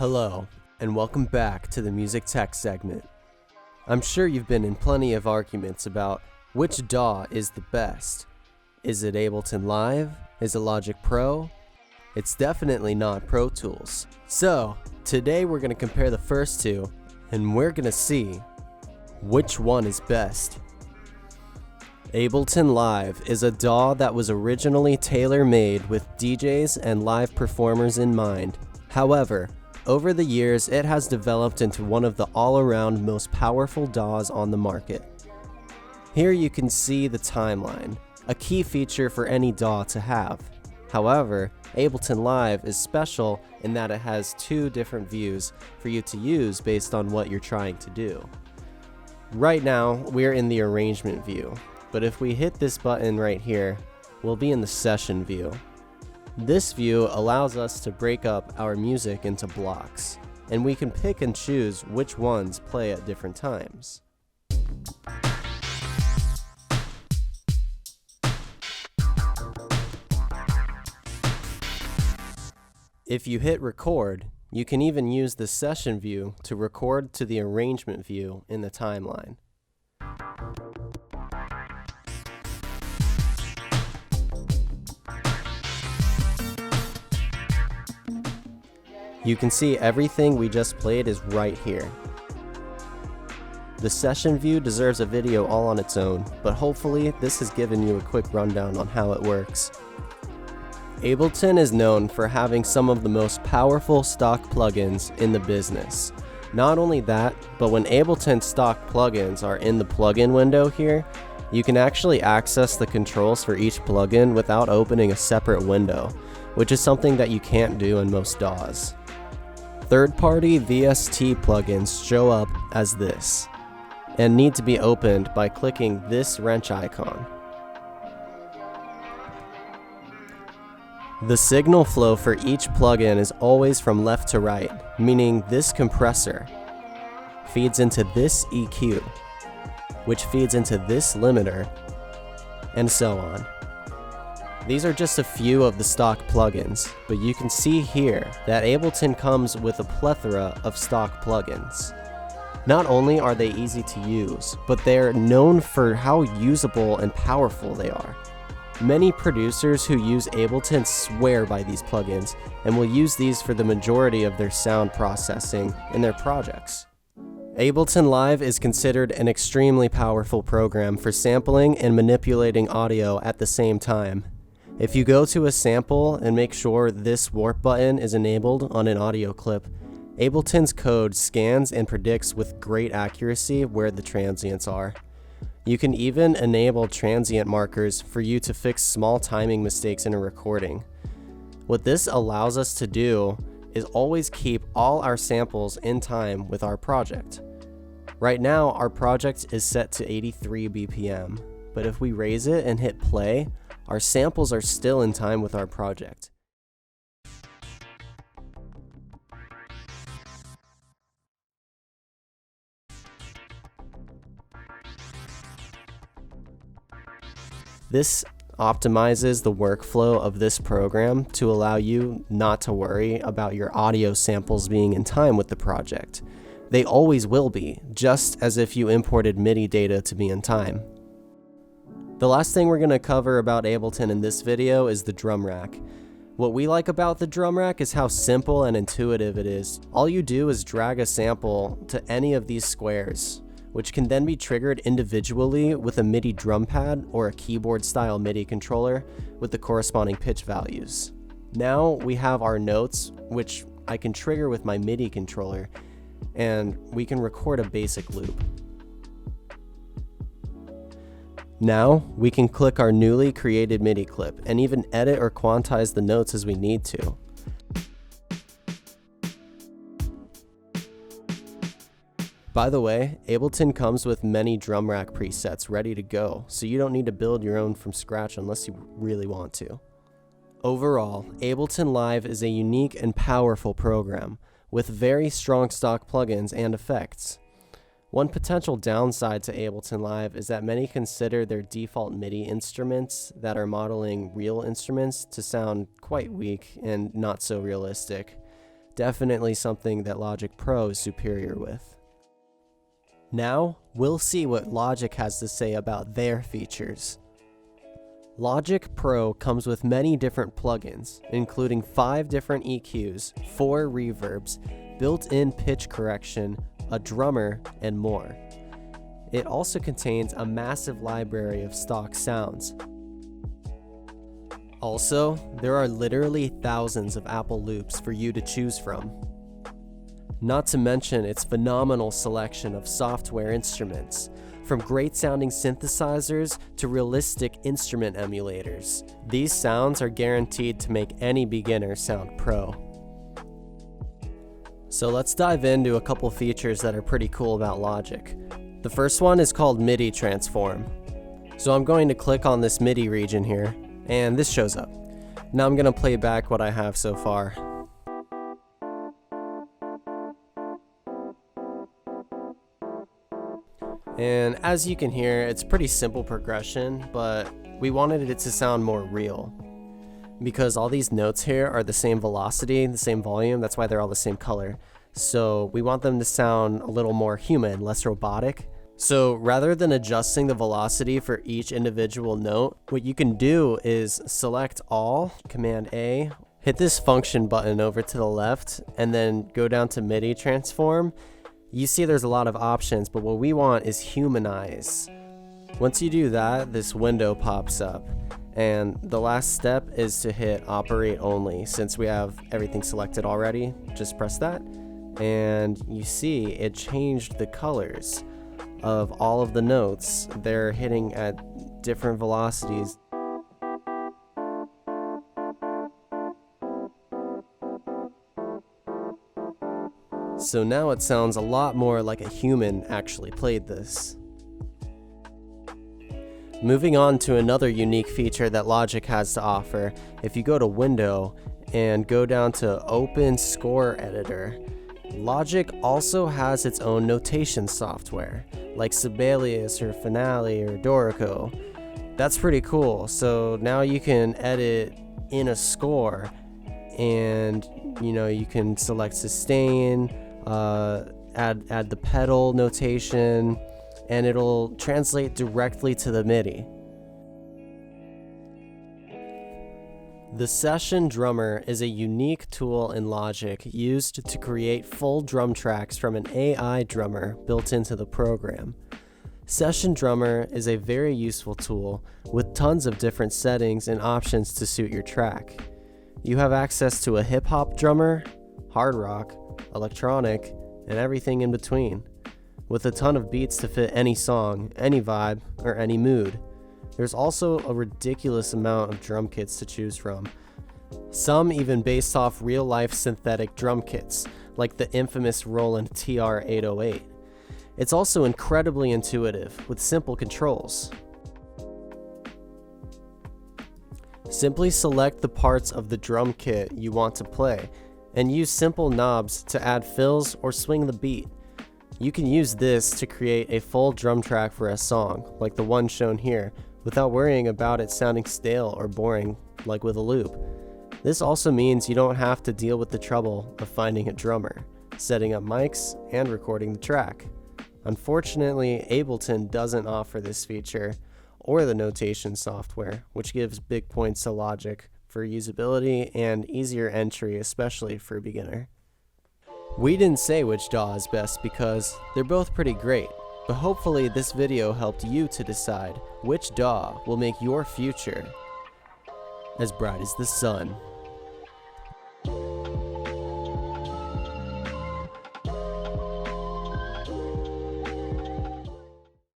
Hello, and welcome back to the Music Tech segment. I'm sure you've been in plenty of arguments about which DAW is the best. Is it Ableton Live? Is it Logic Pro? It's definitely not Pro Tools. So, today we're going to compare the first two, and we're going to see which one is best. Ableton Live is a DAW that was originally tailor-made with DJs and live performers in mind. However, over the years, it has developed into one of the all-around most powerful DAWs on the market. Here you can see the timeline, a key feature for any DAW to have. However, Ableton Live is special in that it has two different views for you to use based on what you're trying to do. Right now, we're in the arrangement view, but if we hit this button right here, we'll be in the session view. This view allows us to break up our music into blocks, and we can pick and choose which ones play at different times. If you hit record, you can even use the session view to record to the arrangement view in the timeline. You can see everything we just played is right here. The session view deserves a video all on its own, but hopefully this has given you a quick rundown on how it works. Ableton is known for having some of the most powerful stock plugins in the business. Not only that, but when Ableton stock plugins are in the plugin window here, you can actually access the controls for each plugin without opening a separate window, which is something that you can't do in most DAWs. Third-party VST plugins show up as this, and need to be opened by clicking this wrench icon. The signal flow for each plugin is always from left to right, meaning this compressor feeds into this EQ, which feeds into this limiter, and so on. These are just a few of the stock plugins, but you can see here that Ableton comes with a plethora of stock plugins. Not only are they easy to use, but they're known for how usable and powerful they are. Many producers who use Ableton swear by these plugins and will use these for the majority of their sound processing in their projects. Ableton Live is considered an extremely powerful program for sampling and manipulating audio at the same time. If you go to a sample and make sure this warp button is enabled on an audio clip, Ableton's code scans and predicts with great accuracy where the transients are. You can even enable transient markers for you to fix small timing mistakes in a recording. What this allows us to do is always keep all our samples in time with our project. Right now, our project is set to 83 BPM, but if we raise it and hit play, our samples are still in time with our project. This optimizes the workflow of this program to allow you not to worry about your audio samples being in time with the project. They always will be, just as if you imported MIDI data to be in time. The last thing we're going to cover about Ableton in this video is the drum rack. What we like about the drum rack is how simple and intuitive it is. All you do is drag a sample to any of these squares, which can then be triggered individually with a MIDI drum pad or a keyboard style MIDI controller with the corresponding pitch values. Now we have our notes, which I can trigger with my MIDI controller, and we can record a basic loop. Now, we can click our newly created MIDI clip and even edit or quantize the notes as we need to. By the way, Ableton comes with many drum rack presets ready to go, so you don't need to build your own from scratch unless you really want to. Overall, Ableton Live is a unique and powerful program with very strong stock plugins and effects. One potential downside to Ableton Live is that many consider their default MIDI instruments that are modeling real instruments to sound quite weak and not so realistic. definitely something that Logic Pro is superior with. Now, we'll see what Logic has to say about their features. Logic Pro comes with many different plugins, including 5 different EQs, 4 reverbs, built-in pitch correction, a drummer, and more. It also contains a massive library of stock sounds. Also, there are literally thousands of Apple loops for you to choose from. Not to mention its phenomenal selection of software instruments, from great sounding synthesizers to realistic instrument emulators. These sounds are guaranteed to make any beginner sound pro. So let's dive into a couple features that are pretty cool about Logic. The first one is called MIDI Transform. So I'm going to click on this MIDI region here, and this shows up. Now I'm going to play back what I have so far. And as you can hear, it's pretty simple progression, but we wanted it to sound more real. Because all these notes here are the same velocity, the same volume, that's why they're all the same color. So we want them to sound a little more human, less robotic. So rather than adjusting the velocity for each individual note, what you can do is select all, Command A, hit this function button over to the left, and then go down to MIDI Transform. You see there's a lot of options, but what we want is humanize. Once you do that, this window pops up. And the last step is to hit operate only. Since we have everything selected already, just press that. And you see it changed the colors of all of the notes. They're hitting at different velocities. So now it sounds a lot more like a human actually played this. Moving on to another unique feature that Logic has to offer, if you go to Window and go down to Open Score Editor, Logic also has its own notation software, like Sibelius or Finale or Dorico. That's pretty cool. So now you can edit in a score, and you can select sustain, add the pedal notation, and it'll translate directly to the MIDI. The Session Drummer is a unique tool in Logic used to create full drum tracks from an AI drummer built into the program. Session Drummer is a very useful tool with tons of different settings and options to suit your track. You have access to a hip-hop drummer, hard rock, electronic, and everything in between, with a ton of beats to fit any song, any vibe, or any mood. There's also a ridiculous amount of drum kits to choose from, some even based off real-life synthetic drum kits, like the infamous Roland TR-808. It's also incredibly intuitive, with simple controls. Simply select the parts of the drum kit you want to play, and use simple knobs to add fills or swing the beat. You can use this to create a full drum track for a song, like the one shown here, without worrying about it sounding stale or boring, like with a loop. This also means you don't have to deal with the trouble of finding a drummer, setting up mics, and recording the track. Unfortunately, Ableton doesn't offer this feature, or the notation software, which gives big points to Logic for usability and easier entry, especially for a beginner. We didn't say which DAW is best because they're both pretty great, but hopefully this video helped you to decide which DAW will make your future as bright as the sun.